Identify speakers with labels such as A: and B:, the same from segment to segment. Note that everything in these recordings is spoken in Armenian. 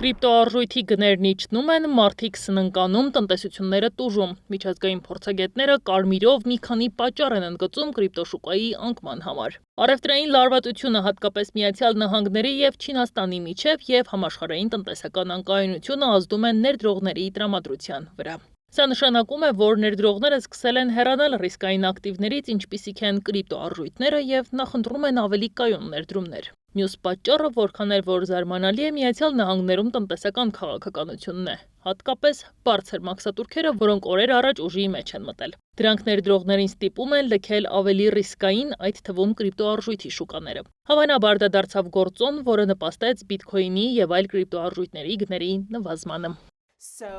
A: Կրիպտոարժույթի գներն իջնում են, մարդիկ սնանկանում, տնտեսությունները տուժում։ Միջազգային փորձագետները կարմիրով մի քանի պատճառ են ընդգծում կրիպտոշուկայի անկման համար։ Առևտրային լարվածությունը, հատկապես Միացյալ Նահանգների և Չինաստանի միջև և համաշխարհային տնտեսական անկայունությունը ազդում են ներդրողների տրամադրության վրա։ Սա նշանակում է, որ ներդրողները սկսել են հեռանալ ռիսկային ակտիվներից, ինչպիսիք են կրիպտոարժույթները և նախընտրում են ավելի կայուն ներդրումներ։ Մյուս պատճառը, որքան էլ որ զարմանալի է, Միացյալ Նահանգներում տնտեսական քաղաքականությունն է, հատկապես բարձր մաքսատուրքերը, որոնք օրեր առաջ ուժի մեջ են մտել։ Դրանք ներդրողներին ստիպում են լքել ավելի ռիսկային, այդ թվում կրիպտոարժույթի շուկաները։ Հավանաբար դա դարձավ գործոն, որը նպաստեց բիտքոյնի և այլ կրիպտոարժույթների գների նվազմանը։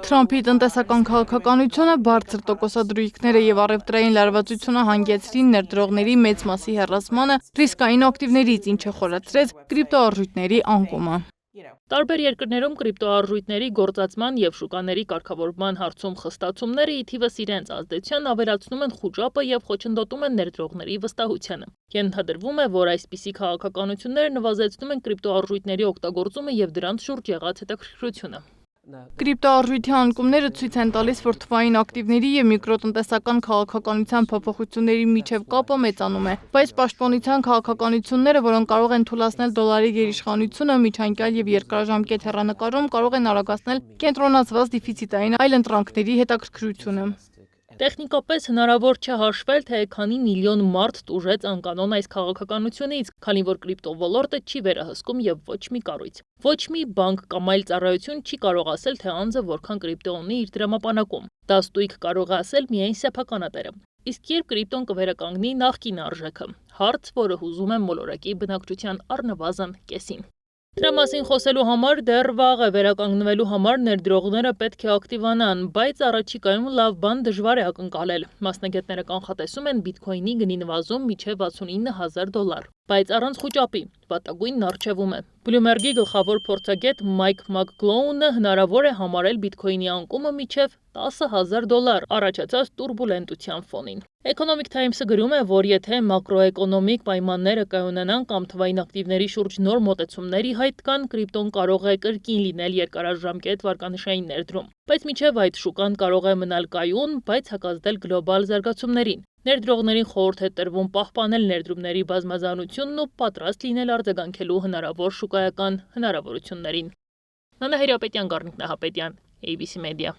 B: Թրամփի տնտեսական քաղաքականությունը, բարձր տոկոսադրույքները և առևտրային լարվածությունը հանգեցրին ներդրողների մեծ մասի հեռացմանը ռիսկային ակտիվներից, ինչը խորացրեց կրիպտոարժույթների անկումը։
A: Տարբեր երկրներում կրիպտոարժույթների գործածման և շուկաների կարգավորման հարցում խստացումները ի թիվս իրենց ազդեցության ավելացնում են խուճապը և խոչընդոտում են ներդրողների վստահությանը։ Ենթադրվում է, որ այսպիսի քաղաքականությունները նվազեցնում են կրիպտոարժույթների օգտագործումը և դրանց շուրջ եղած հետաքրքրությունը։
B: Կրիպտոարժույթի անկումները ցույց են տալիս, որ թվային ակտիվների և միկրոտնտեսական քաղաքականության փոփոխությունների միջև կապը մեծանում է, բայց պաշտպանության քաղաքականությունները, որոնք կարող են թուլացնել դոլարի գերիշխանությունը, միջանկյալ և երկարաժամկետ հեռանկարում կարող են արագացնել կենտրոնացված դեֆիցիտային այլընտրանքների հետաքրքրությունը։
A: Տեխնիկապես հնարավոր չէ հաշվել, թե քանի միլիոն մարդ տուժեց անկանոն այս քաղաքականությունից, քանի որ կրիպտովոլորտը չի վերահսկում և ոչ մի կառույց։ Ոչ մի բանկ կամ այլ ծառայություն չի կարող ասել, թե անձը որքան կրիպտո ունի իր դրամապանակում։ Դա ստույգ կարող է ասել միայն սեփականատերը։ Իսկ երբ կրիպտոն կվերականգնի նախկին արժեքը, հարց, որը հուզում է մոլորակի բնակչության առնվազն կեսին։ Դրա մասին խոսելու համար դեռ վաղ է, վերականգնվելու համար ներդրողները պետք է ակտիվանան, բայց առաջիկայում լավ բան դժվար է ակնկալել։ Մասնագետները կանխատեսում են բիտքոյնի գնի նվազում մինչև $69,000, բայց առանց խուճապի, վատագույնն առջևում է։ Բլումբերգի գլխավոր փորձագետ Մայք Մակգլոունը հնարավոր է համարել բիտքոյնի անկումը մինչև $10,000 առաջացած տուրբուլենտության ֆոնին։ Economic Times-ը գրում է, որ եթե մակրոէկոնոմիկ պայմանները կայունանան կամ թվային ակտիվների շուրջ նոր մոտեցումների հայտ կան, կրիպտոն կարող է կրկին լինել երկարաժամկետ վարկանիշային ներդրում։ Բայց մինչև այդ շուկան կարող է մնալ կայուն, բայց հակազդել գլոբալ զարգացումներին։ Ներդրողներին խորհուրդ է տրվում պահպանել ներդրումների բազմազանությունն ու պատրաստ լինել արձագանքելու հնարավոր շուկայական հնարավորություններին։ Նանա Հիրապետյան, Գառնիկ Նահապետյան, ABC Media։